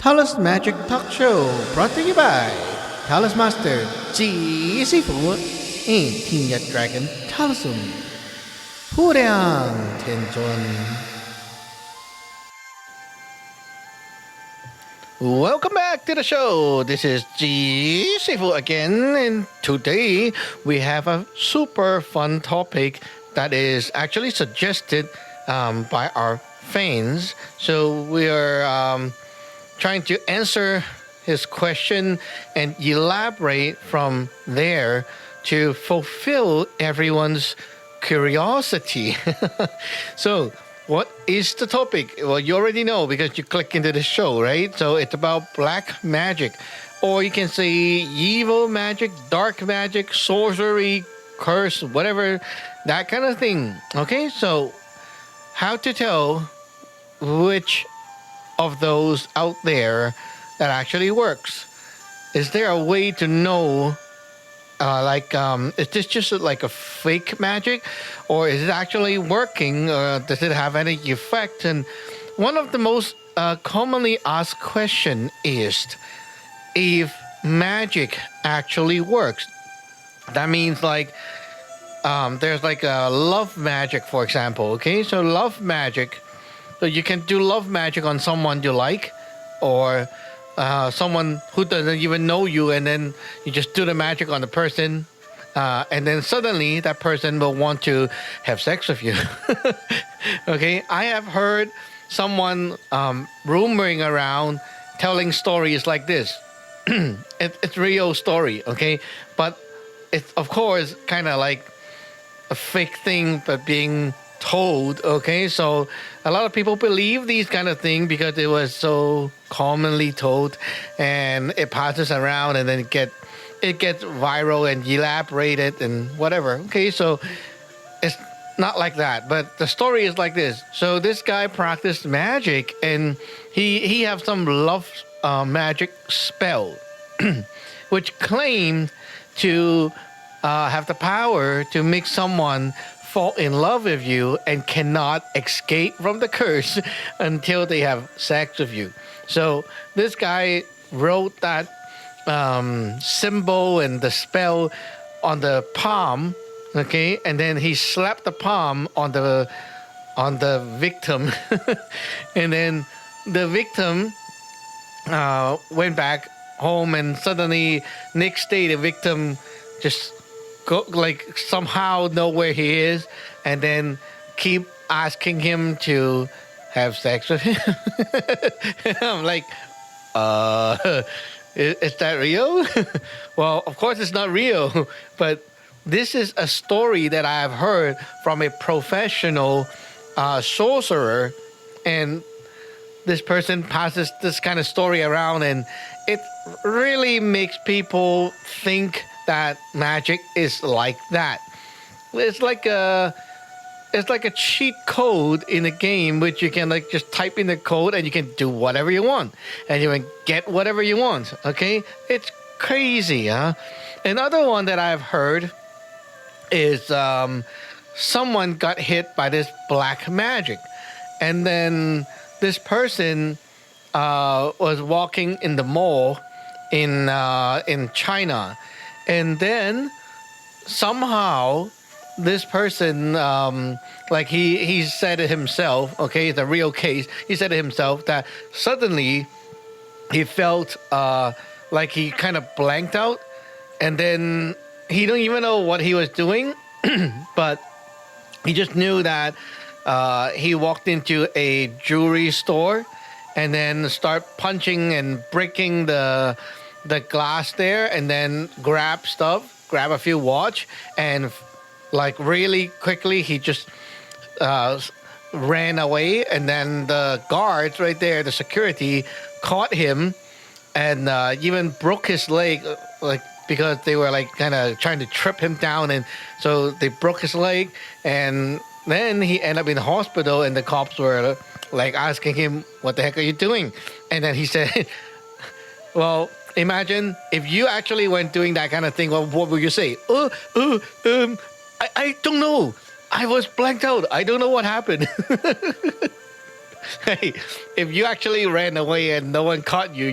Taoist Magic Talk Show brought to you by Taoist Master G 师傅 and 天日 Dragon Taoism ผู้亮天尊. Welcome back to the show. This is G 师傅 again, and today we have a super fun topic that is actually suggested by our fans. So we are trying to answer his question and elaborate from there to fulfill everyone's curiosity. So, what is the topic? Well, you already know because you click into the show, right? So, it's about black magic, or you can say evil magic, dark magic, sorcery, curse, whatever, that kind of thing. Okay, so how to tell which of those out there that actually works? Is there a way to know, is this just like a fake magic, or is it actually working? Does it have any effect? And one of the most commonly asked question is if magic actually works. That means there's like a love magic, for example. Okay, so love magic. So you can do love magic on someone you like, or someone who doesn't even know you, and then you just do the magic on the person, and then suddenly that person will want to have sex with you. Okay, I have heard someone rumoring around, telling stories like this. It's a real story, okay, but it's of course kind of like a fake thing, but being told. Okay, so a lot of people believe these kind of things because it was so commonly told, and it passes around, and then it gets viral and elaborated and whatever. Okay, so it's not like that, but the story is like this. So this guy practiced magic, and he have some love magic spell which claimed to have the power to make someone fall in love with you and cannot escape from the curse until they have sex with you. So this guy wrote that symbol and the spell on the palm, okay, and then he slapped the palm on the victim, and then the victim went back home, and suddenly next day the victim just somehow know where he is, and then keep asking him to have sex with him. I'm like, is that real? Well, of course it's not real, but this is a story that I have heard from a professional sorcerer, and this person passes this kind of story around, and it really makes people think that magic is like that. It's like a cheat code in a game, which you can just type in the code and you can do whatever you want, and you can get whatever you want. Okay, it's crazy, huh? Another one that I've heard is someone got hit by this black magic, and then this person was walking in the mall in China. And then somehow this person, he said it himself, okay, it's a real case. He said it himself that suddenly he felt like he kind of blanked out, and then he don't even know what he was doing, but he just knew that he walked into a jewelry store and then start punching and breaking the glass there, and then grab a few watch, and really quickly he just ran away, and then the guards right there, the security, caught him, and even broke his leg, because they were kind of trying to trip him down, and so they broke his leg, and then he ended up in the hospital, and the cops were asking him, what the heck are you doing? And then he said, well, imagine if you actually went doing that kind of thing. Well, what would you say? I don't know. I was blanked out. I don't know what happened. Hey, if you actually ran away and no one caught you,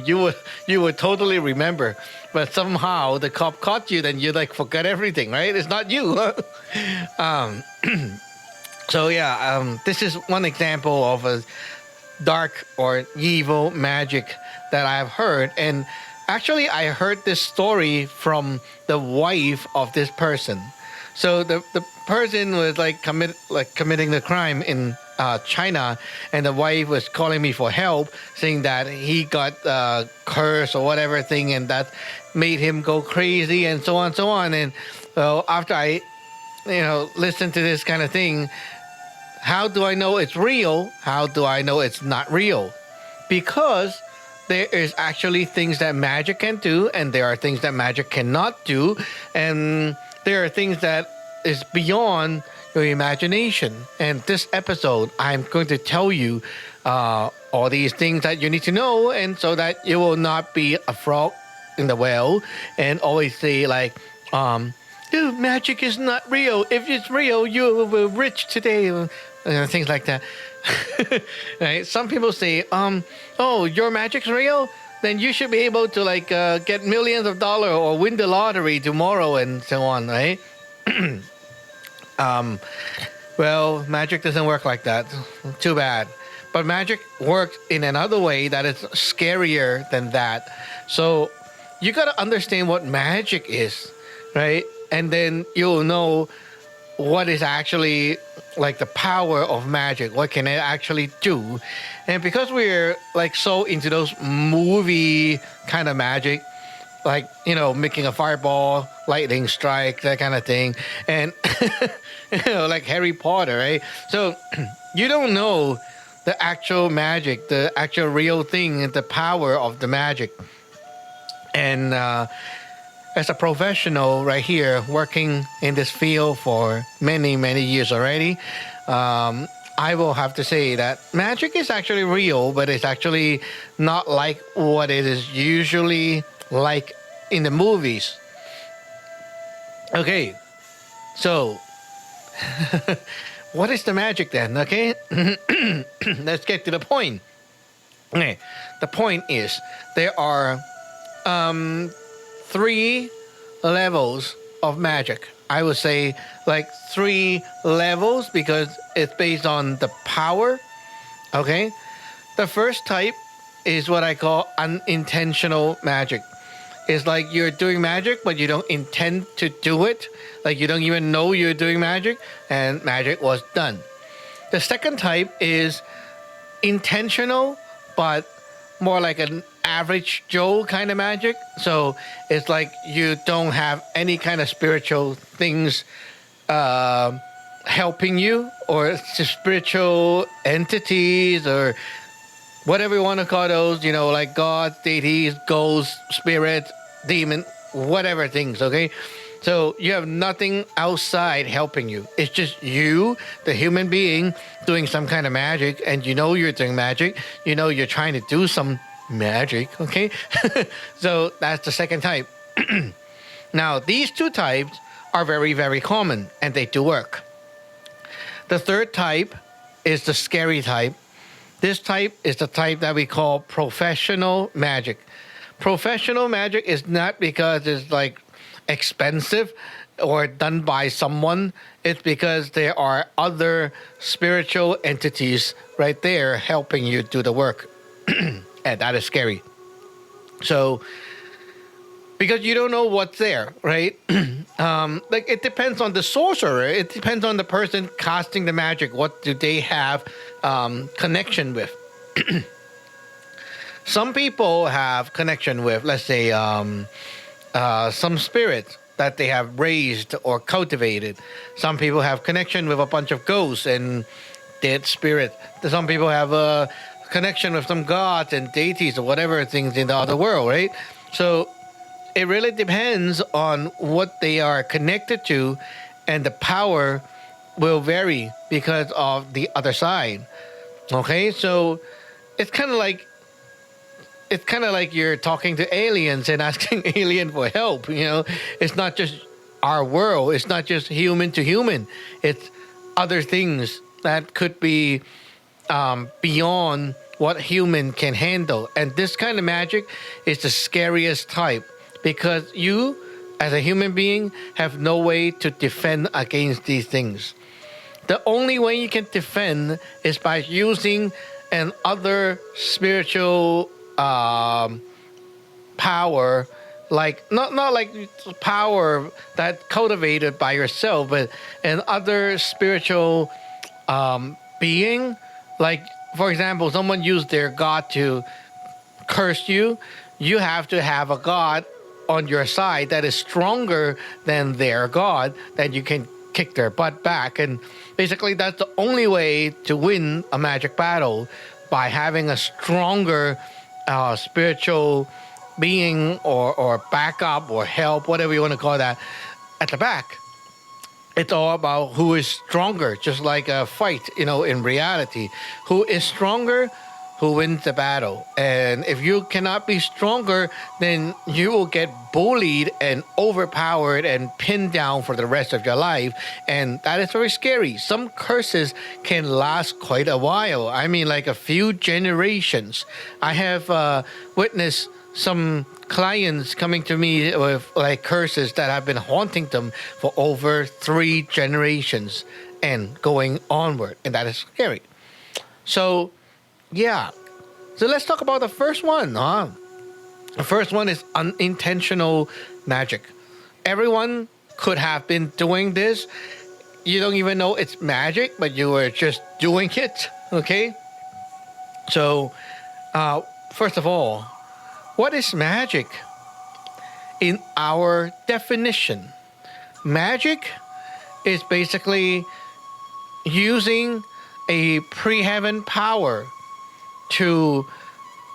you would totally remember. But somehow the cop caught you, then you like forget everything, right? It's not you. um, so yeah, this is one example of a dark or evil magic that I've heard. And actually, I heard this story from the wife of this person. So the person was committing the crime in China, and the wife was calling me for help, saying that he got cursed or whatever thing, and that made him go crazy, and so on, so on. And so after I, listened to this kind of thing, how do I know it's real? How do I know it's not real? Because there is actually things that magic can do, and there are things that magic cannot do, and there are things that is beyond your imagination. And this episode, I'm going to tell you all these things that you need to know, and so that you will not be a frog in the well and always say like, dude, magic is not real. If it's real, you will be rich today. Things like that. Right? Some people say, oh, your magic's real? Then you should be able to get millions of dollars or win the lottery tomorrow and so on, right? Well, magic doesn't work like that. Too bad. But magic works in another way that is scarier than that. So you got to understand what magic is, right? And then you'll know what is actually like the power of magic. What can it actually do? And because we're so into those movie kind of magic, making a fireball, lightning strike, that kind of thing, and like Harry Potter, right? So you don't know the actual magic, the actual real thing, the power of the magic. And as a professional right here, working in this field for many, many years already, I will have to say that magic is actually real, but it's actually not like what it is usually like in the movies. Okay, so what is the magic then? Okay, let's get to the point. Okay, the point is there are 3 levels of magic. I would say 3 levels because it's based on the power. Okay, the first type is what I call unintentional magic. It's like you're doing magic, but you don't intend to do it. Like you don't even know you're doing magic, and magic was done. The second type is intentional, but more like an average Joe kind of magic. So it's like you don't have any kind of spiritual things helping you, or it's just spiritual entities, or whatever you want to call those, like gods, deities, ghosts, spirits, demon, whatever things, okay? So you have nothing outside helping you. It's just you, the human being, doing some kind of magic, and you're doing magic. You're trying to do some magic, okay? So that's the second type. Now, these 2 types are very, very common, and they do work. The third type is the scary type. This type is the type that we call professional magic. Professional magic is not because it's expensive or done by someone. It's because there are other spiritual entities right there helping you do the work. And that is scary. So, because you don't know what's there, right? It depends on the sorcerer. It depends on the person casting the magic. What do they have connection with? Some people have connection with, let's say, some spirits that they have raised or cultivated. Some people have connection with a bunch of ghosts and dead spirits. Some people have a connection with some gods and deities or whatever things in the other world, right? So it really depends on what they are connected to, and the power will vary because of the other side. Okay, so it's kind of like you're talking to aliens and asking alien for help. It's not just our world. It's not just human to human. It's other things that could be beyond what human can handle. And this kind of magic is the scariest type because you, as a human being, have no way to defend against these things. The only way you can defend is by using an other spiritual power, like not like power that cultivated by yourself, but an other spiritual being. Like, for example, someone used their god to curse you. You have to have a god on your side that is stronger than their god, that you can kick their butt back. And basically that's the only way to win a magic battle, by having a stronger spiritual being or backup or help, whatever you want to call that, at the back. It's all about who is stronger, just like a fight, in reality. Who is stronger, who wins the battle. And if you cannot be stronger, then you will get bullied and overpowered and pinned down for the rest of your life. And that is very scary. Some curses can last quite a while. I mean, like a few generations. I have witnessed some clients coming to me with like curses that have been haunting them for over 3 generations and going onward. And that is scary. So, yeah. So let's talk about the first one. The first one is unintentional magic. Everyone could have been doing this. You don't even know it's magic, but you were just doing it. Okay? So, first of all, what is magic? In our definition, magic is basically using a pre-heaven power to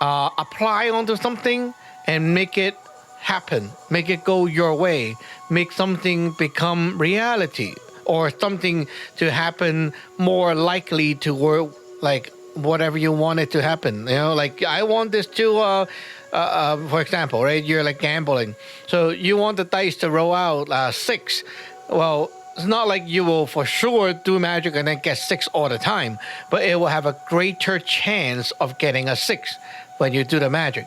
apply onto something and make it happen, make it go your way, make something become reality, or something to happen more likely to work, like whatever you want it to happen. Like I want this to, for example, right? You're like gambling, so you want the dice to roll out 6. Well, it's not like you will for sure do magic and then get 6 all the time, but it will have a greater chance of getting a 6 when you do the magic.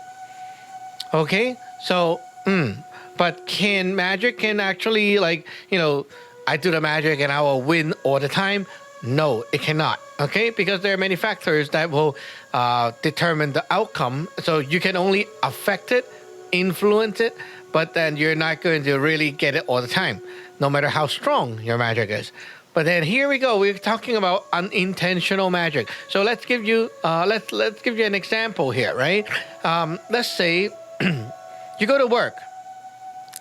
Okay, so but magic can actually, like, I do the magic and I will win all the time? No, it cannot. Okay, because there are many factors that will determine the outcome. So you can only affect it, influence it, but then you're not going to really get it all the time, no matter how strong your magic is. But then here we go. We're talking about unintentional magic. So let's give you let's give you an example here, right? Let's say you go to work.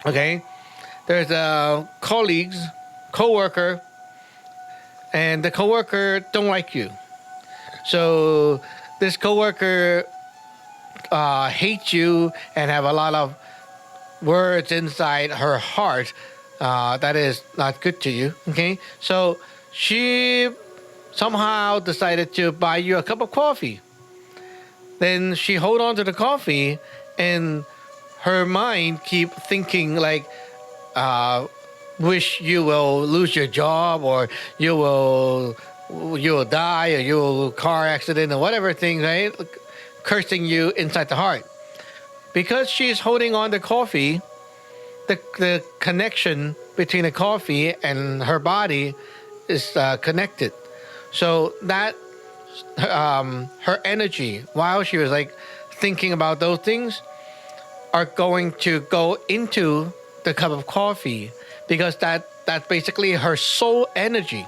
Okay, there's a coworker, and the coworker don't like you. So this coworker hates you and have a lot of words inside her heart that is not good to you. Okay, so she somehow decided to buy you a cup of coffee. Then she hold on to the coffee, and her mind keep thinking like, wish you will lose your job, or you will die, or you will car accident, or whatever thing, right? Cursing you inside the heart. Because she's holding on to coffee, the connection between the coffee and her body is connected. So that her energy, while she was like thinking about those things, are going to go into the cup of coffee, because that's basically her soul energy.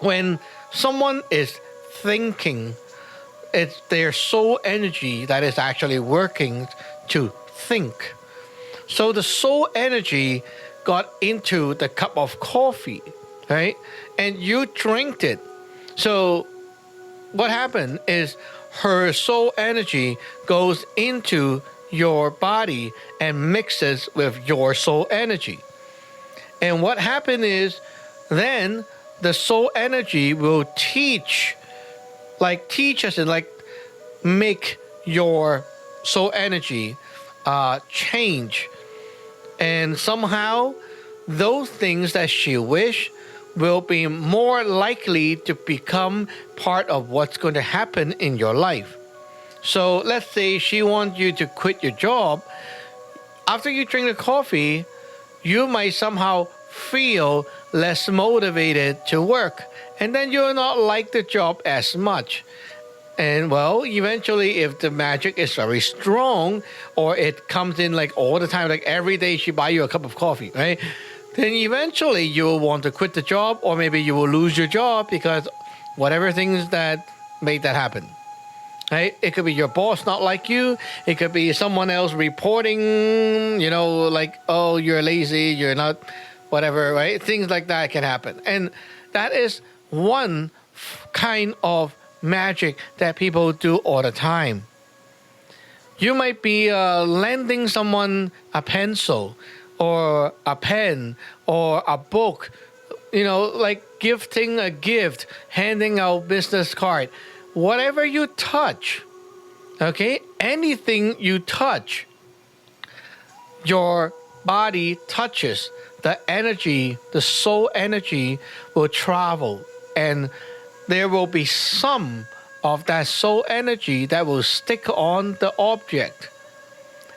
When someone is thinking, it's their soul energy that is actually working to think. So the soul energy got into the cup of coffee, right? And you drank it. So what happened is her soul energy goes into your body and mixes with your soul energy. And what happened is then the soul energy will teach us and like make your soul energy change. And somehow those things that she wish will be more likely to become part of what's going to happen in your life. So let's say she wants you to quit your job. After you drink the coffee, you might somehow feel less motivated to work. And then you'll not like the job as much. And well, eventually, if the magic is very strong, or it comes in like all the time, like every day she buy you a cup of coffee, right? Then eventually you will want to quit the job, or maybe you will lose your job because whatever things that made that happen. Right? It could be your boss not like you. It could be someone else reporting, like, oh, you're lazy, you're not, whatever, right? Things like that can happen. And that is one kind of magic that people do all the time. You might be lending someone a pencil or a pen or a book, like gifting a gift, handing out business card. Whatever you touch, okay, anything you touch, your body touches, the energy, the soul energy will travel, and there will be some of that soul energy that will stick on the object,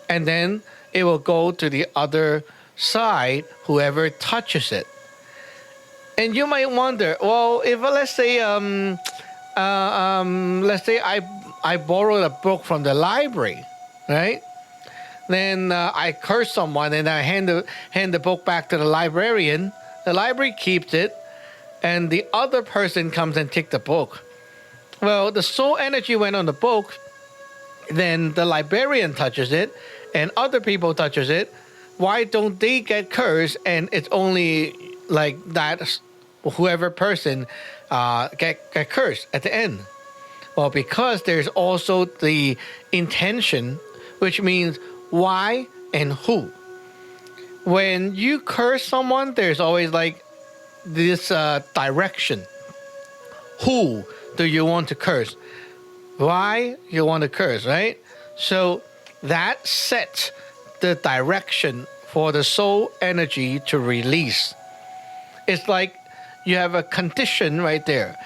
and then it will go to the other side, whoever touches it. And you might wonder, well, if let's say I borrowed a book from the library, right? Then I curse someone and I hand the book back to the librarian. The library keeps it, and the other person comes and takes the book. Well, the soul energy went on the book. Then the librarian touches it, and other people touches it. Why don't they get cursed? And it's only like that, whoever person get cursed at the end. Well, because there's also the intention, which means why and who. When you curse someone, there's always like this direction. Who do you want to curse? Why you want to curse, right? So that sets the direction for the soul energy to release. It's like you have a condition right there.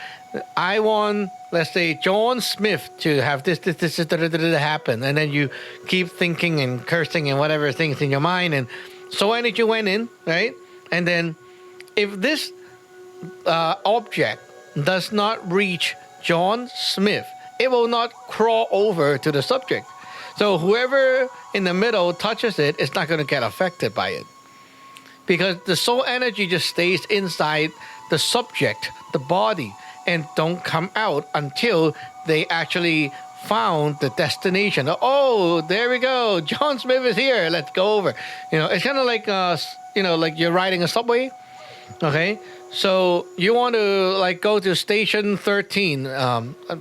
I want, let's say, John Smith to have this happen, and then you keep thinking and cursing and whatever things in your mind, and soul energy went in, right? And then if this object does not reach John Smith, it will not crawl over to the subject. So whoever in the middle touches it is not going to get affected by it, because the soul energy just stays inside the subject, the body, and don't come out until they actually found the destination. Oh, there we go. John Smith is here. Let's go over. It's kind of like, like you're riding a subway. Okay. So you want to like go to station 13,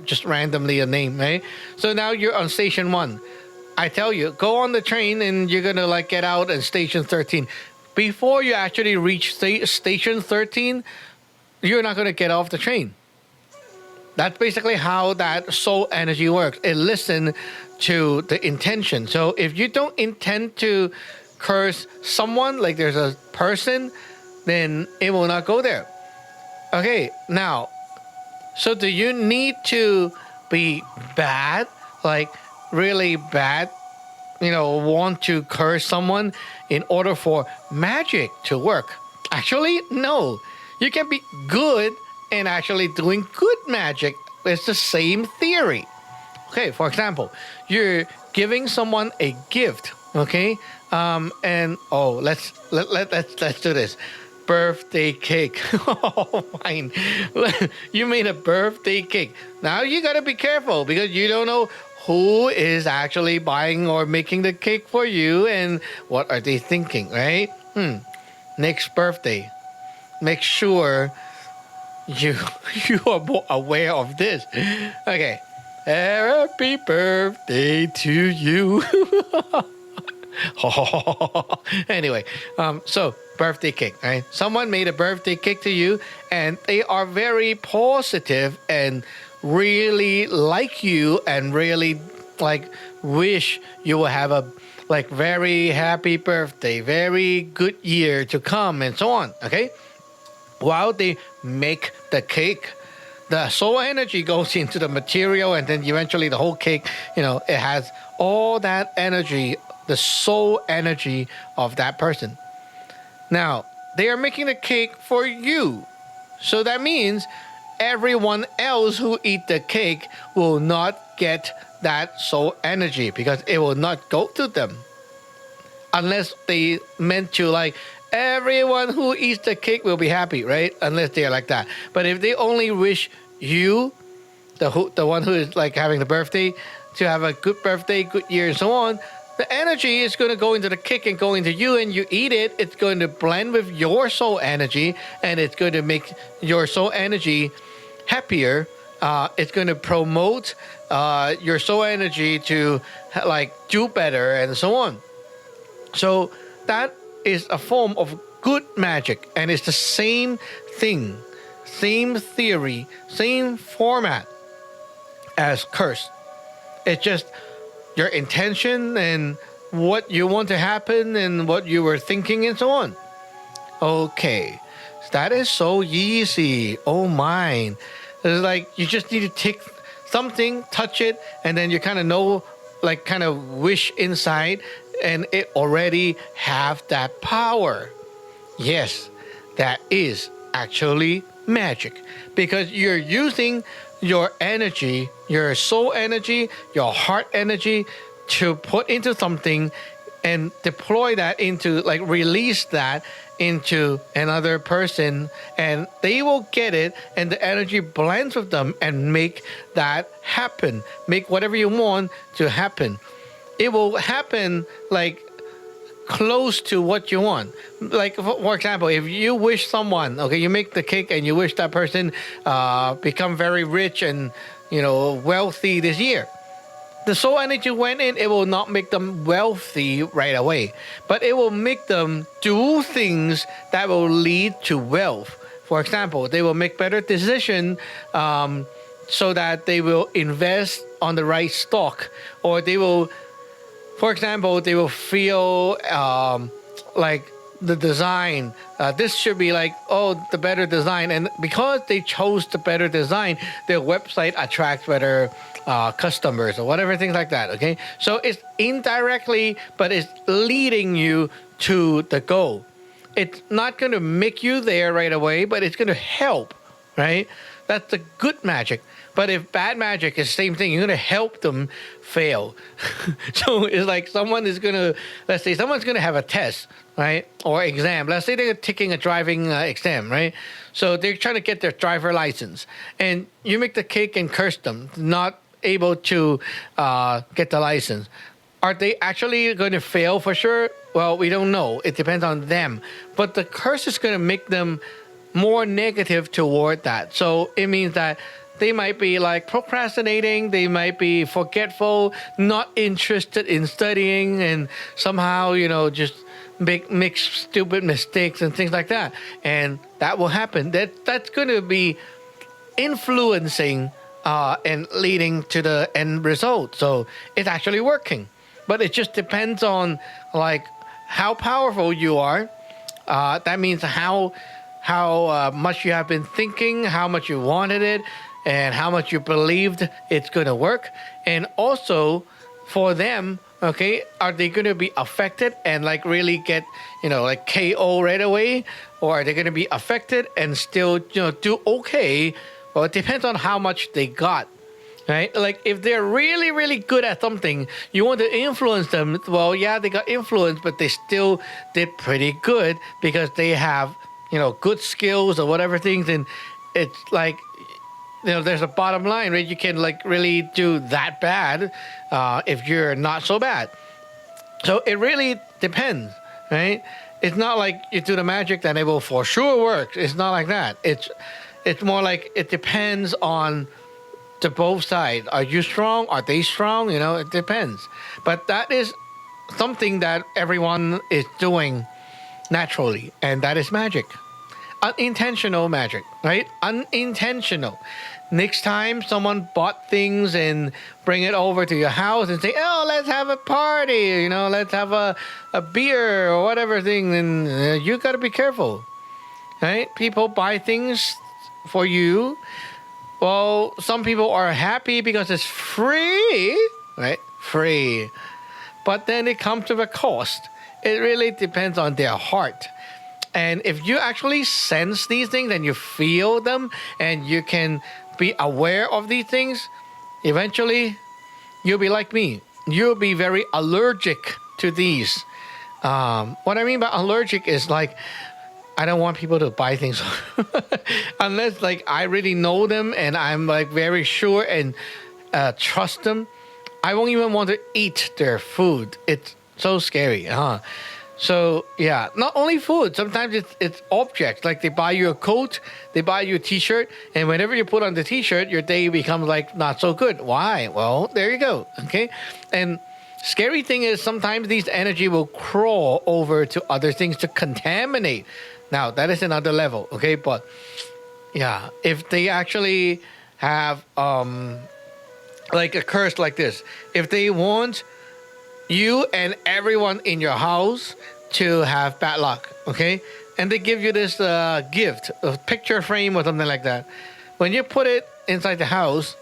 just randomly a name, right? So now you're on station 1. I tell you, go on the train and you're going to like get out at station 13. Before you actually reach station 13, you're not going to get off the train. That's basically how that soul energy works. It listens to the intention. So if you don't intend to curse someone, like there's a person, then it will not go there. Okay, now, so do you need to be bad, like really bad, want to curse someone in order for magic to work? Actually, no. You can be good and actually doing good magic. It's the same theory. Okay, for example, you're giving someone a gift, okay? And let's do this. Birthday cake. Oh, fine. You made a birthday cake. Now you gotta be careful because you don't know who is actually buying or making the cake for you and what are they thinking, right? Next birthday, make sure you are more aware of this. Okay. Happy birthday to you. Anyway, so birthday cake, right? Someone made a birthday cake to you and they are very positive and really like you and really like wish you will have a like very happy birthday, very good year to come and so on, okay? while they make the cake. The soul energy goes into the material, and then eventually the whole cake, it has all that energy, the soul energy of that person. Now, they are making the cake for you. So that means everyone else who eat the cake will not get that soul energy because it will not go to them. Unless they meant to, like, everyone who eats the cake will be happy, right? Unless they are like that. But if they only wish you, the one who is like having the birthday, to have a good birthday, good year, and so on, the energy is going to go into the cake and go into you, and you eat it. It's going to blend with your soul energy, and it's going to make your soul energy happier. It's going to promote your soul energy to like do better and so on. So that is a form of good magic, and it's the same thing, same theory, same format as curse. It's just your intention and what you want to happen and what you were thinking and so on. Okay, that is so easy. Oh my. It's like you just need to take something, touch it, and then you kind of know, like kind of wish inside, and it already have that power. Yes, that is actually magic because you're using your energy, your soul energy, your heart energy to put into something and deploy that into, like, release that into another person, and they will get it, and the energy blends with them and make that happen. Make whatever you want to happen. It will happen like close to what you want. Like, for example, if you wish someone, okay, you make the cake and you wish that person become very rich and, wealthy this year. The soul energy went in, it will not make them wealthy right away, but it will make them do things that will lead to wealth. For example, they will make better decisions so that they will invest on the right stock, or they will, for example, they will feel like the design. This should be like, the better design. And because they chose the better design, their website attracts better customers or whatever, things like that. Okay. So it's indirectly, but it's leading you to the goal. It's not going to make you there right away, but it's going to help, right? That's the good magic. But if bad magic is the same thing, you're going to help them fail. So it's like let's say someone's going to have a test, right? Or exam. Let's say they're taking a driving exam, right? So they're trying to get their driver license. And you make the cake and curse them, not able to get the license. Are they actually going to fail for sure? Well, we don't know. It depends on them. But the curse is going to make them more negative toward that. So it means that they might be like procrastinating, they might be forgetful, not interested in studying, and somehow, just make stupid mistakes and things like that. And that will happen. That's going to be influencing and leading to the end result. So it's actually working. But it just depends on, like, how powerful you are. That means how much you have been thinking, how much you wanted it, and how much you believed it's going to work. And also for them, okay, are they going to be affected and like really get, like KO right away? Or are they going to be affected and still, do okay? Well, it depends on how much they got, right? Like if they're really, really good at something, you want to influence them. Well, yeah, they got influenced, but they still did pretty good because they have, good skills or whatever things. And it's like, there's a bottom line, right? You can like really do that bad if you're not so bad. So it really depends, right? It's not like you do the magic that it will for sure work. It's not like that. It's more like it depends on the both sides. Are you strong? Are they strong? It depends. But that is something that everyone is doing naturally, and that is magic. Unintentional magic, right? Unintentional. Next time someone bought things and bring it over to your house and say, let's have a party, let's have a beer or whatever thing, then you got to be careful. right? People buy things for you. Well, some people are happy because it's free, right? Free. But then it comes with a cost. It really depends on their heart. And if you actually sense these things and you feel them and you can be aware of these things, eventually you'll be like me. You'll be very allergic to these. What I mean by allergic is like, I don't want people to buy things unless like I really know them and I'm like very sure and trust them. I won't even want to eat their food. It's so scary, huh? So yeah, not only food. Sometimes it's objects. Like they buy you a coat, they buy you a T-shirt, and whenever you put on the T-shirt, your day becomes like not so good. Why? Well, there you go. Okay, and scary thing is sometimes these energy will crawl over to other things to contaminate. Now that is another level. Okay, but yeah, if they actually have like a curse like this, if they want you and everyone in your house to have bad luck, okay? And they give you this gift, a picture frame or something like that. When you put it inside the house,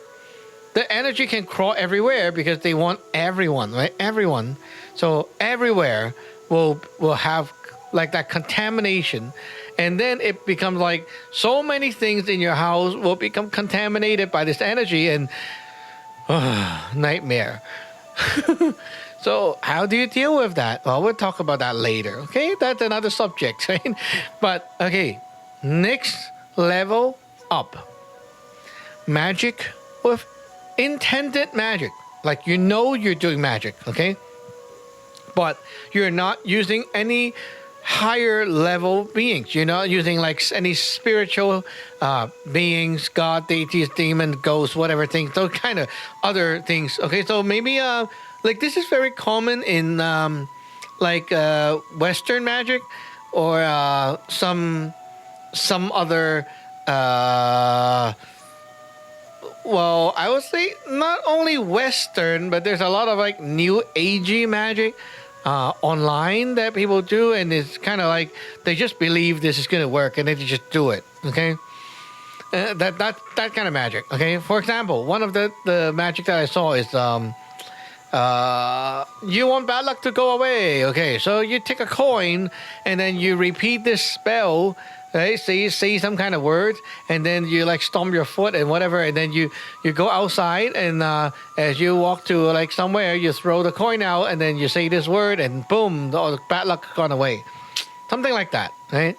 the energy can crawl everywhere because they want everyone, right? Everyone. So everywhere will have like that contamination. And then it becomes like so many things in your house will become contaminated by this energy and nightmare. So how do you deal with that? Well, we'll talk about that later. Okay, that's another subject, right? But okay, next level up. Magic with intended magic. Like you know you're doing magic, okay? But you're not using any higher level beings. You're not using like any spiritual beings, god, deities, demon, ghosts, whatever things, those kind of other things. Okay, so maybe like this is very common in like Western magic or some other well, I would say not only Western, but there's a lot of like new agey magic online that people do, and it's kind of like they just believe this is going to work and they just do it. Okay, that kind of magic. Okay, for example, one of the magic that I saw is you want bad luck to go away. Okay, so you take a coin and then you repeat this spell. Right? Say some kind of word, and then you like stomp your foot and whatever, and then you go outside, and as you walk to like somewhere, you throw the coin out, and then you say this word, and boom, all the bad luck gone away. Something like that, right?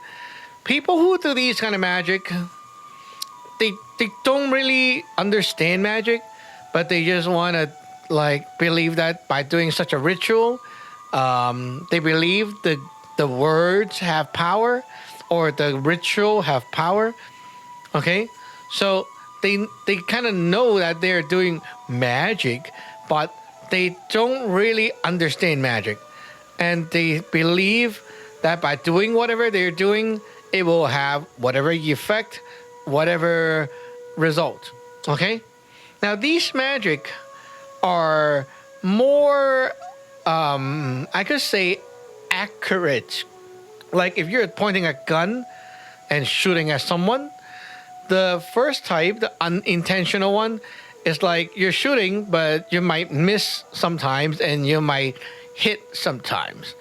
People who do these kind of magic, they don't really understand magic, but they just want to like believe that by doing such a ritual, they believe the words have power. Or the ritual have power. Okay, so they kind of know that they're doing magic, but they don't really understand magic, and they believe that by doing whatever they're doing, it will have whatever effect, whatever result. Okay, now these magic are more, I could say, accurate. Like if you're pointing a gun and shooting at someone, the first type, the unintentional one, is like you're shooting, but you might miss sometimes and you might hit sometimes.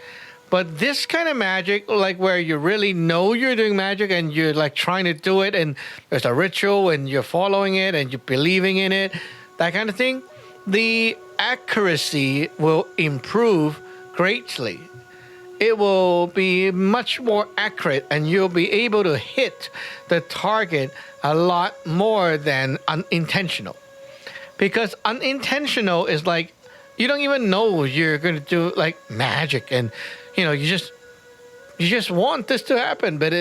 But this kind of magic, like where you really know you're doing magic and you're like trying to do it, and there's a ritual and you're following it and you're believing in it, that kind of thing, the accuracy will improve greatly. It will be much more accurate and you'll be able to hit the target a lot more than unintentional. Because unintentional is like you don't even know you're going to do like magic, and you just want this to happen, but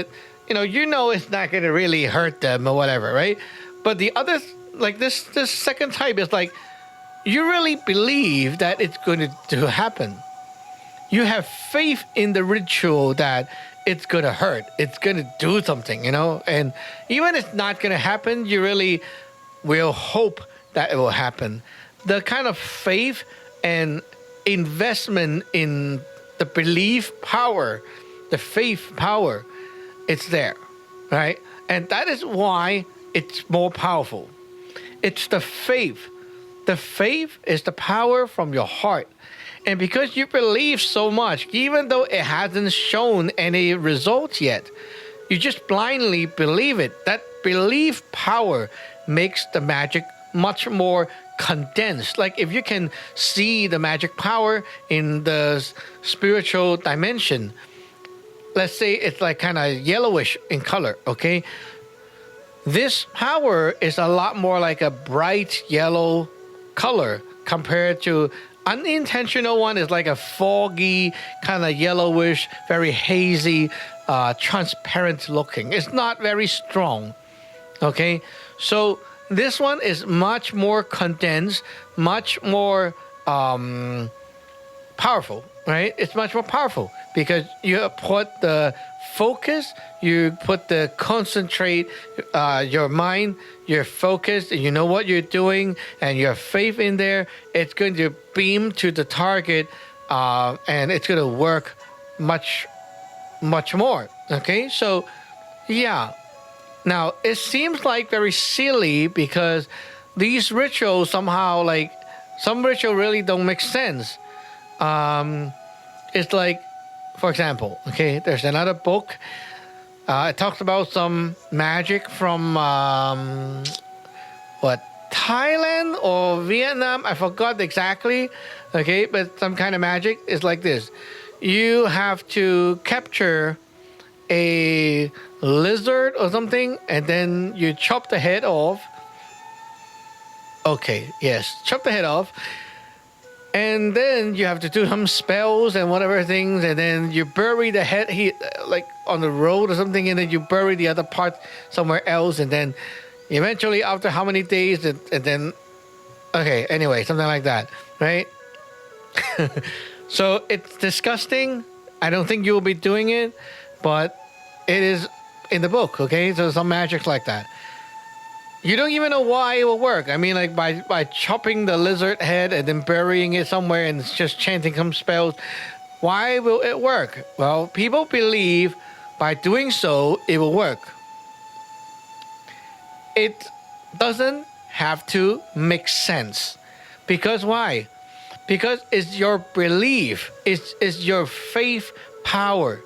you know it's not going to really hurt them or whatever, right? But the other, like this second type is like you really believe that it's going to happen. You have faith in the ritual that it's going to hurt. It's going to do something, And even if it's not going to happen, you really will hope that it will happen. The kind of faith and investment in the belief power, the faith power, it's there. right? And that is why it's more powerful. It's the faith. The faith is the power from your heart. And because you believe so much, even though it hasn't shown any results yet, you just blindly believe it. That belief power makes the magic much more condensed. Like if you can see the magic power in the spiritual dimension, let's say it's like kind of yellowish in color, okay? This power is a lot more like a bright yellow color compared to unintentional one is like a foggy, kind of yellowish, very hazy, transparent looking. It's not very strong. Okay, so this one is much more condensed, much more powerful, right? It's much more powerful because you put the focus, you put the concentrate your mind, your focus, and you know what you're doing, and your faith in there. It's going to beam to the target, and it's going to work much more. Okay, so yeah. Now it seems like very silly because these rituals somehow like some ritual really don't make sense. It's like, for example, okay, there's another book. It talks about some magic from Thailand or Vietnam. I forgot exactly. Okay, but some kind of magic is like this. You have to capture a lizard or something, and then you chop the head off. Okay, yes, chop the head off. And then you have to do some spells and whatever things, and then you bury the head like on the road or something, and then you bury the other part somewhere else, and then eventually after how many days, and then, okay, anyway, something like that, right? So it's disgusting. I don't think you will be doing it, but it is in the book, okay? So some magic like that. You don't even know why it will work. I mean, like by chopping the lizard head and then burying it somewhere and just chanting some spells, why will it work? Well, people believe by doing so, it will work. It doesn't have to make sense. Because why? Because it's your belief, it's your faith power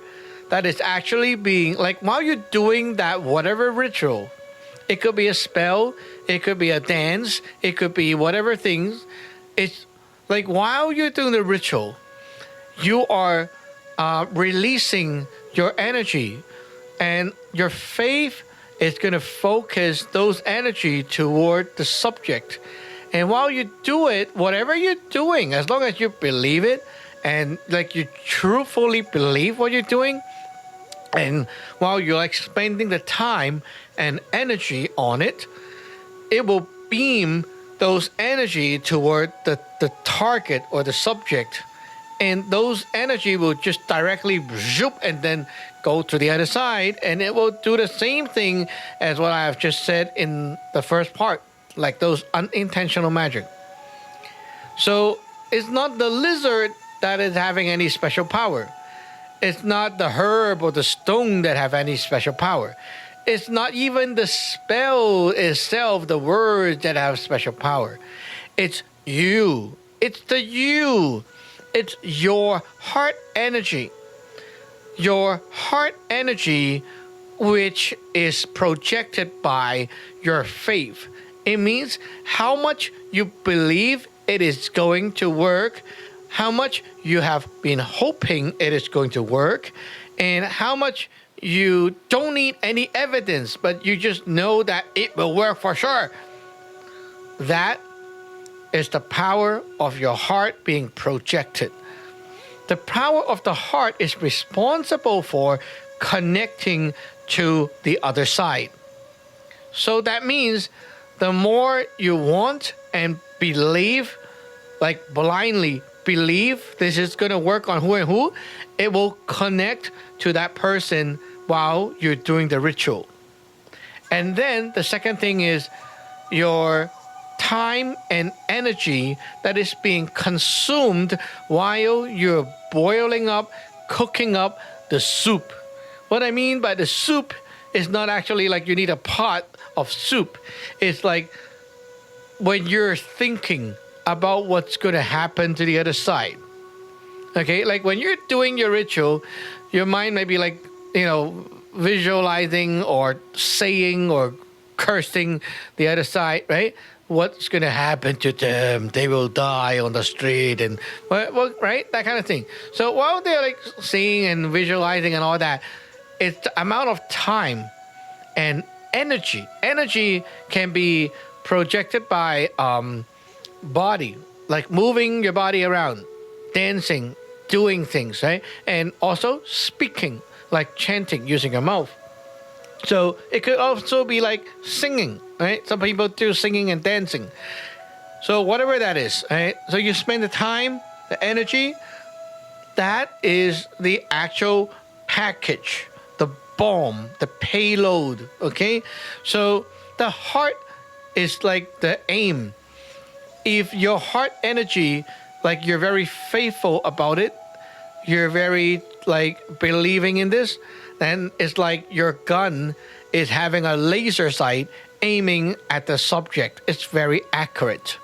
that is actually being, like while you're doing that whatever ritual, it could be a spell, it could be a dance, it could be whatever things. It's like while you're doing the ritual, you are releasing your energy, and your faith is going to focus those energy toward the subject. And while you do it, whatever you're doing, as long as you believe it and like you truthfully believe what you're doing, and while you're like spending the time and energy on it, it will beam those energy toward the target or the subject. And those energy will just directly zoop and then go to the other side, and it will do the same thing as what I have just said in the first part, like those unintentional magic. So it's not the lizard that is having any special power. It's not the herb or the stone that have any special power. It's not even the spell itself, the words that have special power. It's you. It's the you. It's your heart energy. Your heart energy, which is projected by your faith. It means how much you believe it is going to work, how much you have been hoping it is going to work, and how much you don't need any evidence, but you just know that it will work for sure. That is the power of your heart being projected. The power of the heart is responsible for connecting to the other side. So that means the more you want and believe, like blindly believe this is going to work on who and who, it will connect to that person while you're doing the ritual. And then the second thing is your time and energy that is being consumed while you're boiling up, cooking up the soup. What I mean by the soup It's not actually like you need a pot of soup. It's like when you're thinking about what's going to happen to the other side. Okay, like when you're doing your ritual, your mind may be like, visualizing or saying or cursing the other side, right? What's going to happen to them? They will die on the street and, well, right? That kind of thing. So while they're like seeing and visualizing and all that, it's the amount of time and energy. Energy can be projected by body, like moving your body around, dancing, doing things, right? And also speaking, like chanting using your mouth. So it could also be like singing, right? Some people do singing and dancing. So whatever that is, right? So you spend the time, the energy, that is the actual package, the bomb, the payload, okay? So the heart is like the aim. If your heart energy, like you're very faithful about it, you're very like believing in this, then it's like your gun is having a laser sight aiming at the subject. It's very accurate.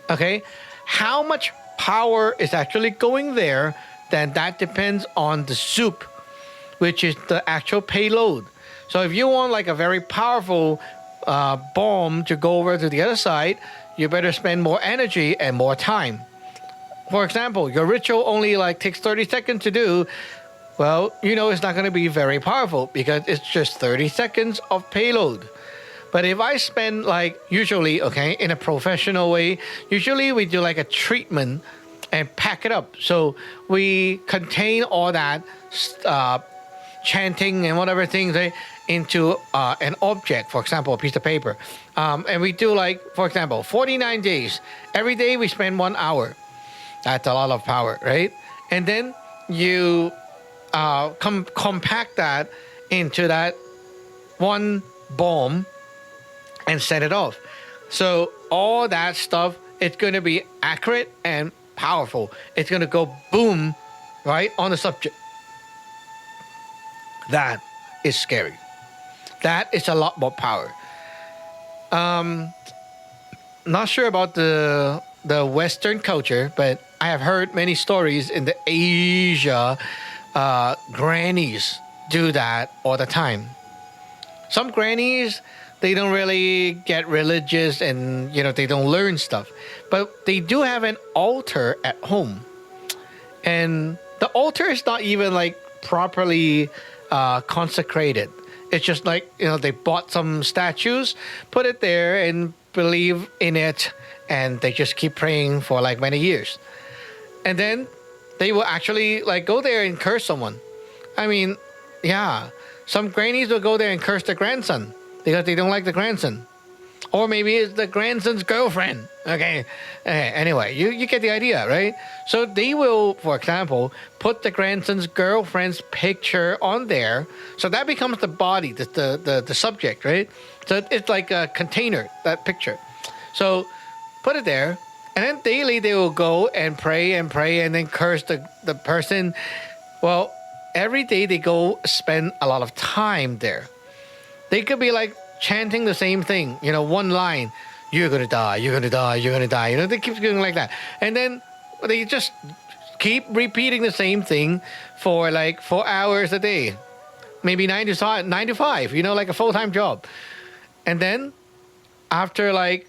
Okay? How much power is actually going there, then that depends on the soup, which is the actual payload. So if you want like a very powerful bomb to go over to the other side, you better spend more energy and more time. For example, your ritual only like takes 30 seconds to do. Well, it's not going to be very powerful because it's just 30 seconds of payload. But if I spend like usually, okay, in a professional way, usually we do like a treatment and pack it up. So we contain all that chanting and whatever things into an object, for example, a piece of paper. And we do like, for example, 49 days. Every day we spend 1 hour. That's a lot of power, right? And then you compact that into that one bomb and set it off. So all that stuff, it's going to be accurate and powerful. It's going to go boom, right, on the subject. That is scary. That is a lot more power. Not sure about the Western culture, but I have heard many stories in the Asia. Grannies do that all the time. Some grannies, they don't really get religious and they don't learn stuff, but they do have an altar at home, and the altar is not even like properly consecrated. It's just like they bought some statues, put it there, and believe in it, and they just keep praying for like many years. And then they will actually like go there and curse someone. I mean, yeah, some grannies will go there and curse the grandson because they don't like the grandson. Or maybe it's the grandson's girlfriend. Okay. Anyway, you get the idea, right? So they will, for example, put the grandson's girlfriend's picture on there. So that becomes the body, the subject, right? So it's like a container, that picture. So put it there. And then daily they will go and pray and then curse the person. Well, every day they go spend a lot of time there. They could be like chanting the same thing, one line, you're going to die, you're going to die, you're going to die. They keep going like that. And then they just keep repeating the same thing for like 4 hours a day. Maybe 9 to 5, like a full-time job. And then after like,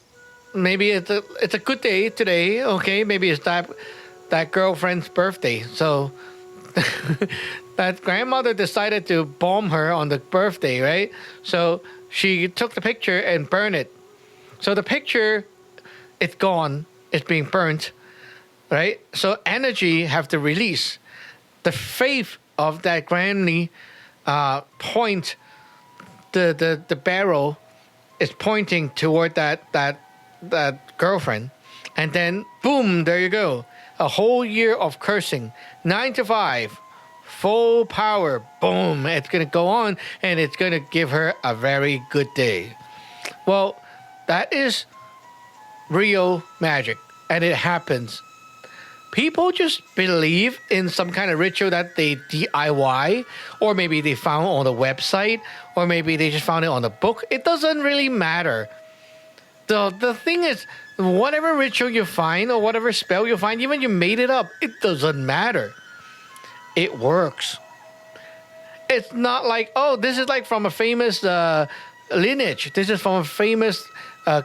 maybe it's a good day today, okay? Maybe it's that girlfriend's birthday. So that grandmother decided to bomb her on the birthday, right? So she took the picture and burned it. So the picture, it's gone. It's being burnt, right? So energy have to release. The faith of that granny point, the barrel is pointing toward that girlfriend, and then boom, there you go, a whole year of cursing, 9 to 5, full power, boom, it's gonna go on, and it's gonna give her a very good day. Well, that is real magic, and it happens people just believe in some kind of ritual that they DIY, or maybe they found on the website, or maybe they just found it on the book. It doesn't really matter. The thing is, whatever ritual you find or whatever spell you find, even you made it up, it doesn't matter. It works. It's not like, oh, this is like from a famous lineage. This is from a famous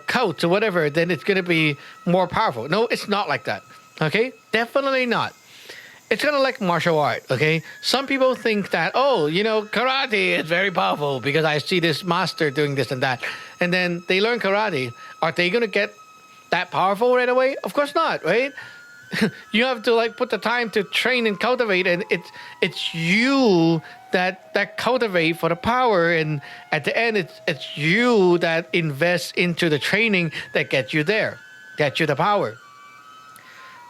cult or whatever. Then it's going to be more powerful. No, it's not like that. Okay? Definitely not. It's kind of like martial art. Okay? Some people think that, oh, karate is very powerful because I see this master doing this and that. And then they learn karate. Are they going to get that powerful right away? Of course not, right? You have to put the time to train and cultivate, and it's you that cultivate for the power, and at the end it's you that invests into the training that gets you there, gets you the power.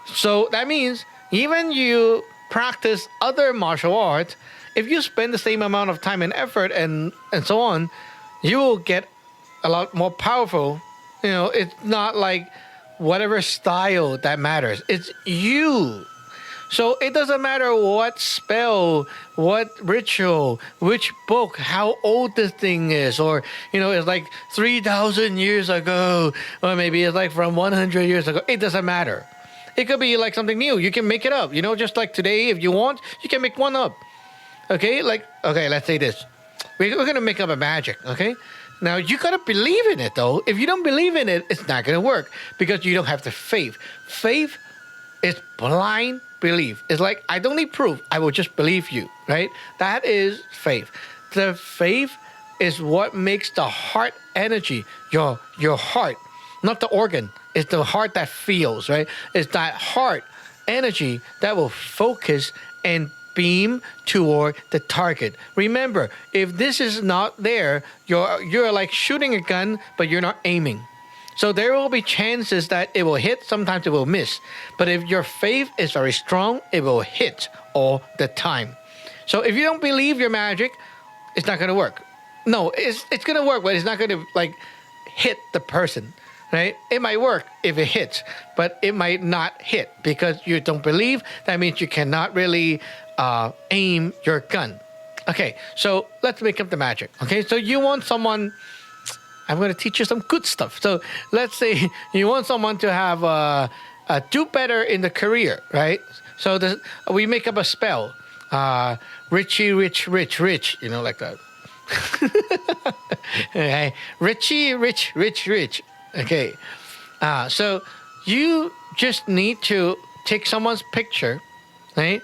So that means even you practice other martial arts, if you spend the same amount of time and effort and so on, you will get a lot more powerful. It's not like whatever style that matters. It's you. So it doesn't matter what spell, what ritual, which book, how old this thing is, or it's like 3,000 years ago, or maybe it's like from 100 years ago. It doesn't matter. It could be like something new. You can make it up. Just like today, if you want, you can make one up. Okay, let's say this. We're gonna make up a magic. Okay. Now, you got to believe in it, though. If you don't believe in it, it's not going to work because you don't have the faith. Faith is blind belief. It's like, I don't need proof. I will just believe you, right? That is faith. The faith is what makes the heart energy, your heart, not the organ. It's the heart that feels, right? It's that heart energy that will focus and beam toward the target. Remember, if this is not there, you're like shooting a gun, but you're not aiming. So there will be chances that it will hit, sometimes it will miss. But if your faith is very strong, it will hit all the time. So if you don't believe your magic, it's not going to work. No, it's going to work, but it's not going to hit the person. Right? It might work if it hits, but it might not hit because you don't believe. That means you cannot really aim your gun. Okay, so let's make up the magic. Okay, so you want someone. I'm going to teach you some good stuff. So let's say you want someone to have do better in the career, right? So we make up a spell, Richie, rich, rich, rich. Like that. Okay, Richie, rich, rich, rich. Okay, so you just need to take someone's picture, right?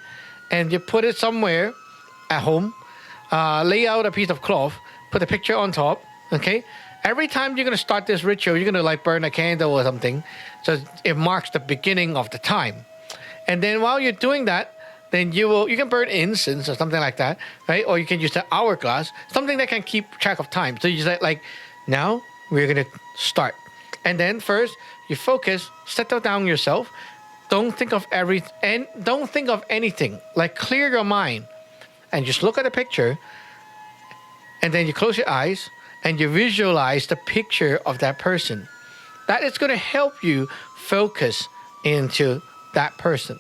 And you put it somewhere at home, lay out a piece of cloth, put the picture on top, okay? Every time you're going to start this ritual, you're going to burn a candle or something. So it marks the beginning of the time. And then while you're doing that, then you can burn incense or something like that, right? Or you can use the hourglass, something that can keep track of time. So you say now we're going to start. And then first you focus, settle down yourself. Don't think of anything. Clear your mind and just look at the picture. And then you close your eyes and you visualize the picture of that person. That is going to help you focus into that person.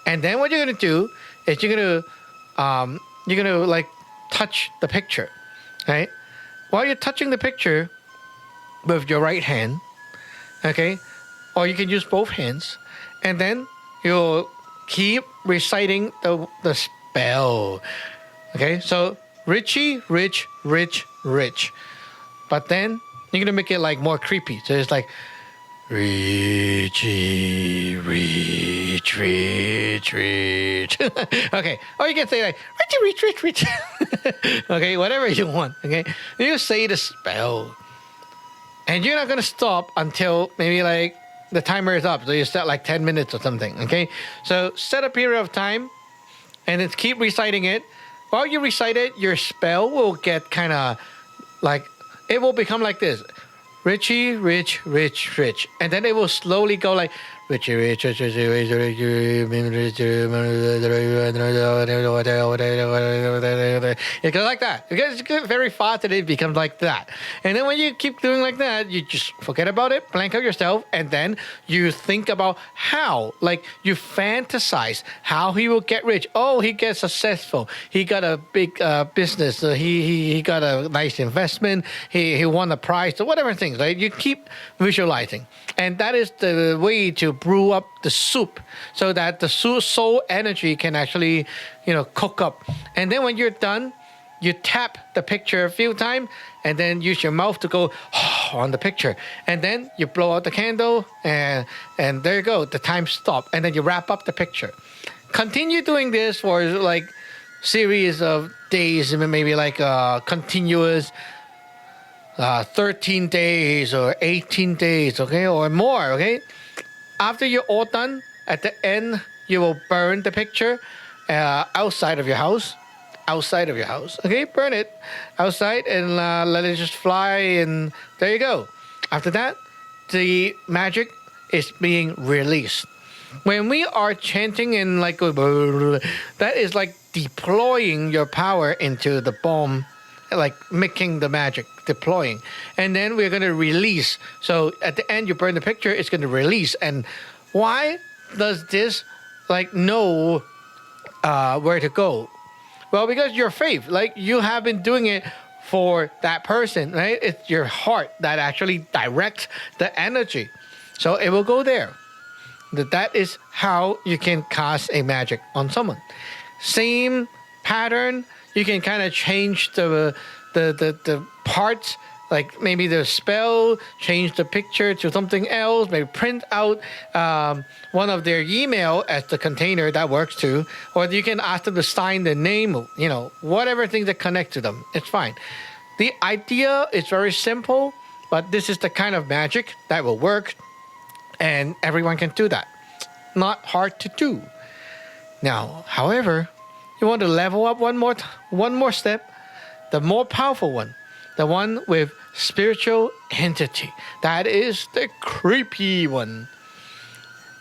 And then what you're going to do is you're going to touch the picture, right? While you're touching the picture with your right hand, okay, or you can use both hands, and then you'll keep reciting the spell. Okay, so Richie, rich, rich, rich. But then you're gonna make it more creepy. So it's Richie, rich, rich, rich. Okay, or you can say Richie, rich, rich, rich. Okay, whatever you want. Okay, you say the spell. And you're not going to stop until maybe the timer is up. So you set 10 minutes or something. Okay. So set a period of time and then keep reciting it. While you recite it, your spell will get kind of it will become like this. Richie, rich, rich, rich. And then it will slowly go Richie, rich, rich, rich, rich, rich, rich, it goes like that. It gets very fast and it becomes like that. And then when you keep doing like that, you just forget about it, blank out yourself, and then you think about how, like you fantasize how he will get rich. Oh, he gets successful. He got a big business. He got a nice investment. He won a prize or whatever things. Right? You keep visualizing, and that is the way to brew up the soup so that the soul energy can actually, cook up. And then when you're done, you tap the picture a few times and then use your mouth to go on the picture. And then you blow out the candle and there you go. The time stopped. And then you wrap up the picture. Continue doing this for like series of days, maybe like continuous 13 days or 18 days, okay, or more, okay? After you're all done, at the end, you will burn the picture outside of your house. Okay, burn it outside and let it just fly, and there you go. After that, the magic is being released. When we are chanting in like that is like deploying your power into the bomb, like making the magic, deploying. And then we're going to release. So at the end, you burn the picture, it's going to release. And why does this like know where to go? Well, because your faith, like you have been doing it for that person, right? It's your heart that actually directs the energy. So it will go there. That is how you can cast a magic on someone. Same pattern, you can kind of change the parts, like maybe the spell, change the picture to something else, maybe print out one of their email as the container, that works too. Or you can ask them to sign the name, whatever things that connect to them, it's fine. The idea is very simple, but this is the kind of magic that will work, and everyone can do that. Not hard to do. Now, however, you want to level up one more step, the more powerful one, the one with spiritual entity. That is the creepy one.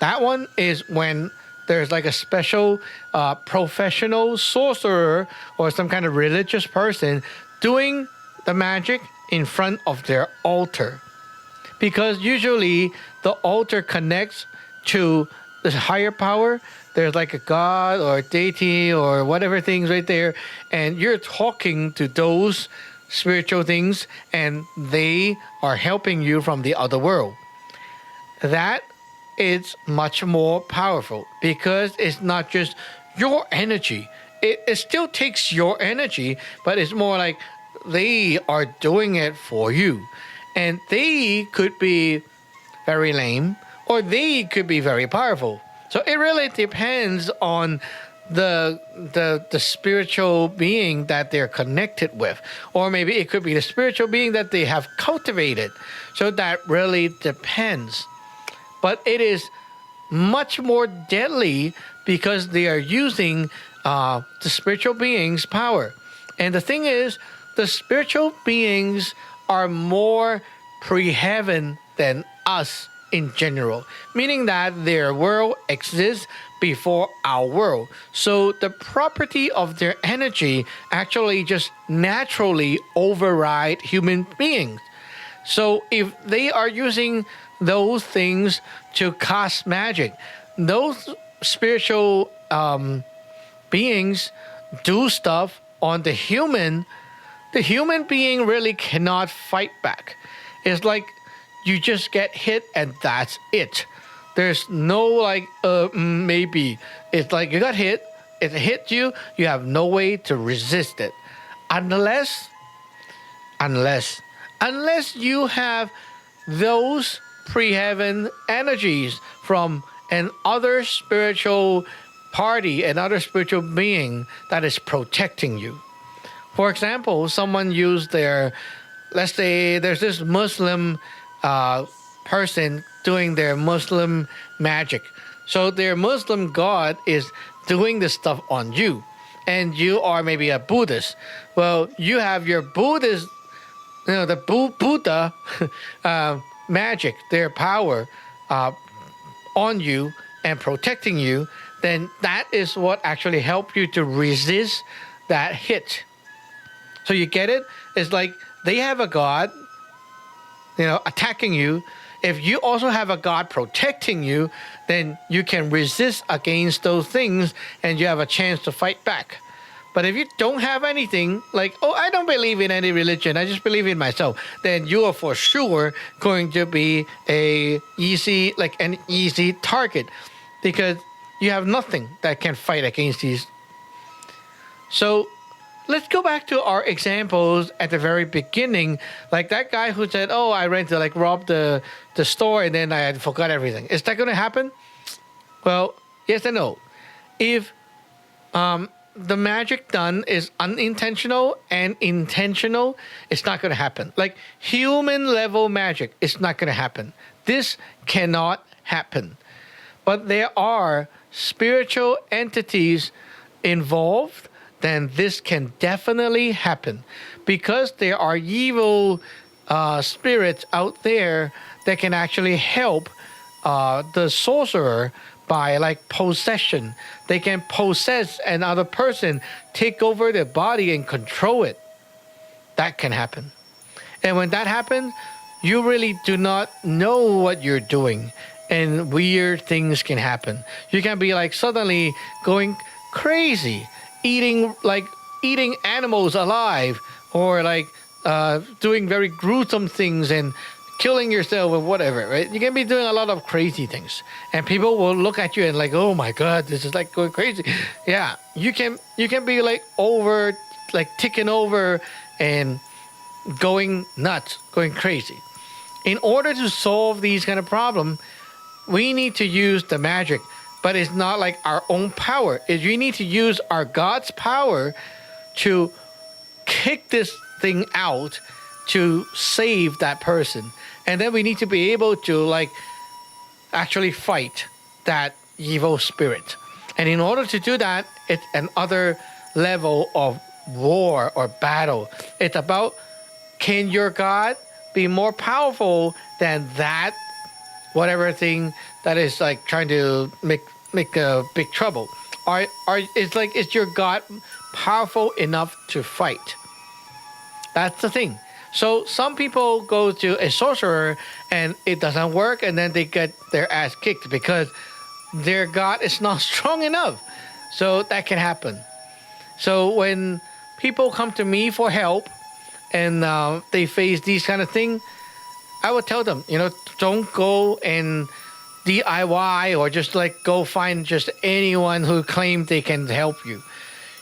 That one is when there's like a special professional sorcerer or some kind of religious person doing the magic in front of their altar. Because usually the altar connects to the higher power. There's like a god or a deity or whatever things right there, and you're talking to those spiritual things, and they are helping you from the other world. That is much more powerful because it's not just your energy. It still takes your energy, but it's more like they are doing it for you. And they could be very lame, or they could be very powerful. So it really depends on the spiritual being that they're connected with. Or maybe it could be the spiritual being that they have cultivated. So that really depends. But it is much more deadly because they are using the spiritual being's power. And the thing is, the spiritual beings are more pre-heaven than us in general, meaning that their world exists before our world. So the property of their energy actually just naturally override human beings. So if they are using those things to cast magic, those spiritual beings do stuff on the human being really cannot fight back. It's like you just get hit and that's it. There's no like maybe. It's like you got hit, it hit you, you have no way to resist it. Unless you have those pre-heaven energies from another spiritual party, another spiritual being that is protecting you. For example, someone used let's say there's this Muslim person doing their Muslim magic. So their Muslim god is doing this stuff on you. And you are maybe a Buddhist. Well, you have your Buddhist, the Buddha magic, their power on you and protecting you. Then that is what actually helped you to resist that hit. So you get it? It's like they have a God, attacking you. If you also have a God protecting you, then you can resist against those things and you have a chance to fight back. But if you don't have anything, like, oh, I don't believe in any religion, I just believe in myself, then you are for sure going to be an easy target because you have nothing that can fight against these. So let's go back to our examples at the very beginning, like that guy who said, "Oh, I ran to rob the store and then I forgot everything." Is that going to happen? Well, yes and no. If the magic done is unintentional and intentional, it's not going to happen. Like human level magic, it's not going to happen. This cannot happen. But there are spiritual entities involved, then this can definitely happen because there are evil spirits out there that can actually help the sorcerer by possession. They can possess another person, take over their body and control it. That can happen. And when that happens, you really do not know what you're doing and weird things can happen. You can be suddenly going crazy, eating animals alive, or doing very gruesome things and killing yourself or whatever, right? You can be doing a lot of crazy things, and people will look at you and oh my God, this is going crazy. Yeah, you can be ticking over and going nuts, going crazy. In order to solve these kind of problems, we need to use the magic, but it's not our own power. We need to use our God's power to kick this thing out to save that person. And then we need to be able to actually fight that evil spirit. And in order to do that, it's another level of war or battle. It's about, can your God be more powerful than that whatever thing that is trying to make a big trouble? Or is your God powerful enough to fight? That's the thing. So some people go to a sorcerer and it doesn't work, and then they get their ass kicked because their God is not strong enough. So that can happen. So when people come to me for help and they face these kind of things, I would tell them, don't go and DIY or just go find just anyone who claims they can help you.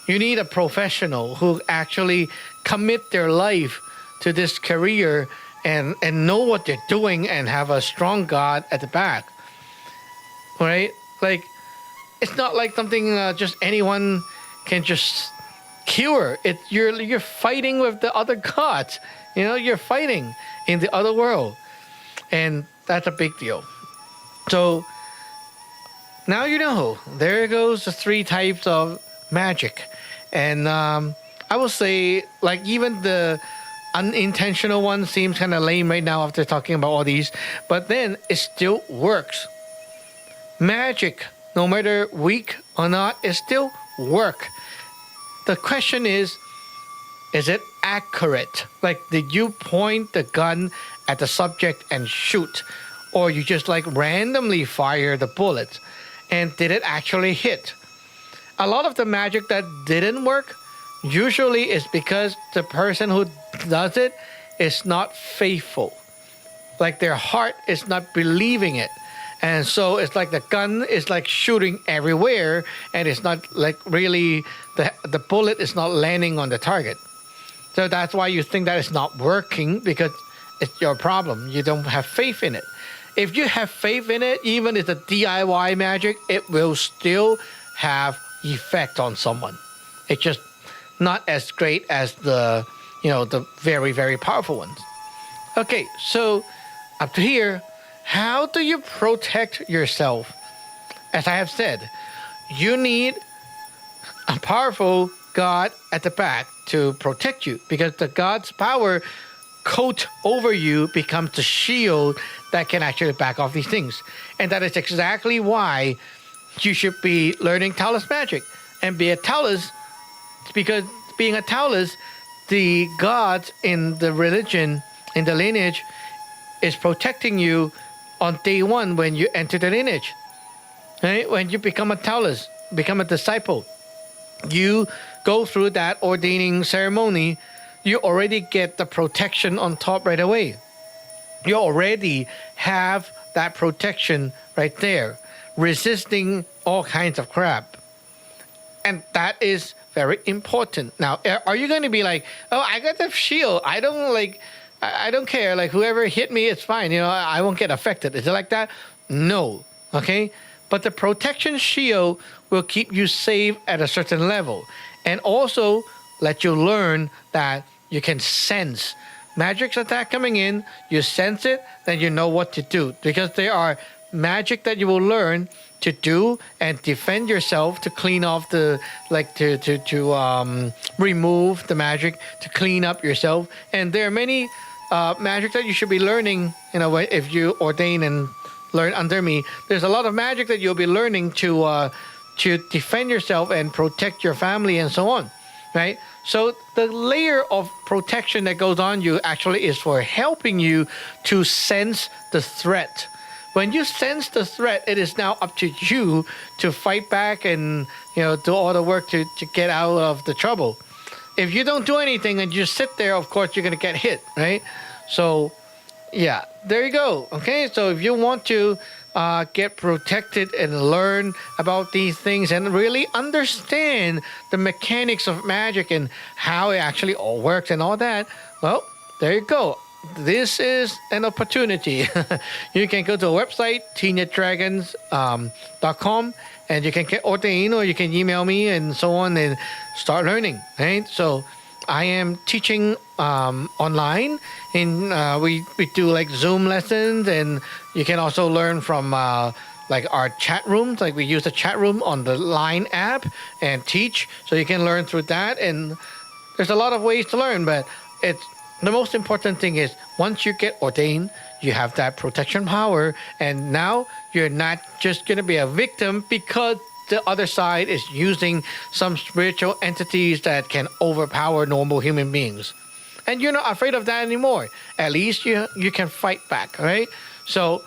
You need a professional who actually commit their life to this career and know what they're doing and have a strong God at the back, right? It's not something just anyone can just cure. You're fighting with the other gods. You're fighting in the other world, and that's a big deal. So now there goes the 3 types of magic, and I will say even the unintentional one seems kind of lame right now after talking about all these, but then it still works. Magic, no matter weak or not, it still work. The question is it accurate? Did you point the gun at the subject and shoot, or you just randomly fire the bullets, and did it actually hit? A lot of the magic that didn't work usually is because the person who does it is not faithful. Their heart is not believing it. And so it's the gun is shooting everywhere, and it's not really, the bullet is not landing on the target. So that's why you think that it's not working, because it's your problem. You don't have faith in it. If you have faith in it, even if it's a DIY magic, it will still have effect on someone. It's just not as great as the very, very powerful ones. Okay, so up to here, how do you protect yourself? As I have said, you need a powerful God at the back to protect you, because the God's power coat over you becomes the shield that can actually back off these things. And that is exactly why you should be learning Taoist magic and be a Taoist, because being a Taoist the gods in the religion, in the lineage, is protecting you on day one when you enter the lineage. Right? When you become a Taoist, become a disciple, you go through that ordaining ceremony, you already get the protection on top right away. You already have that protection right there, resisting all kinds of crap. And that is very important. Now, are you going to be like, oh, I got the shield. I don't care. Like, whoever hit me, it's fine. I won't get affected. Is it like that? No. Okay. But the protection shield will keep you safe at a certain level, and also let you learn that you can sense magic's attack coming in. You sense it, then you know what to do, because there are magic that you will learn to do and defend yourself, to clean off the to remove the magic, to clean up yourself. And there are many magic that you should be learning. If you ordain and learn under me, there's a lot of magic that you'll be learning to defend yourself and protect your family and so on, right? So the layer of protection that goes on you actually is for helping you to sense the threat. When you sense the threat, it is now up to you to fight back and do all the work to get out of the trouble. If you don't do anything and you just sit there, of course you're gonna get hit, right? So yeah, there you go. Okay, so if you want to get protected and learn about these things and really understand the mechanics of magic and how it actually all works and all that, well, there you go. This is an opportunity. You can go to our website, teenagedragons.com, and you can get ordained, or you can email me and so on and start learning, right? So I am teaching online, and we do like Zoom lessons, and you can also learn from like our chat rooms. Like, we use the chat room on the Line app and teach, so you can learn through that. And there's a lot of ways to learn, but the most important thing is once you get ordained, you have that protection power, and now you're not just going to be a victim because the other side is using some spiritual entities that can overpower normal human beings. And you're not afraid of that anymore. At least you can fight back, right? So,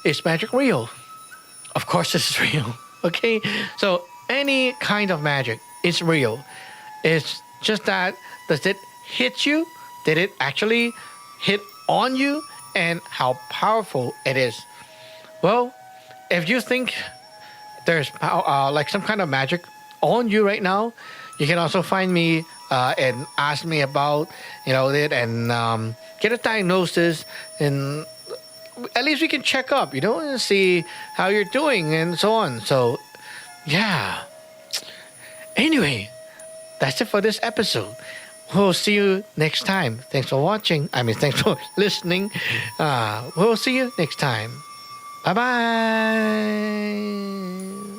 is magic real? Of course it's real, okay? So, any kind of magic is real. It's just that, does it hit you? Did it actually hit on you? And how powerful it is? Well, if you think there's like some kind of magic on you right now, you can also find me and ask me about it, and get a diagnosis, and at least we can check up, and see how you're doing and so on. So yeah, anyway, that's it for this episode. We'll see you next time. Thanks for watching. Thanks for listening. We'll see you next time. Bye bye.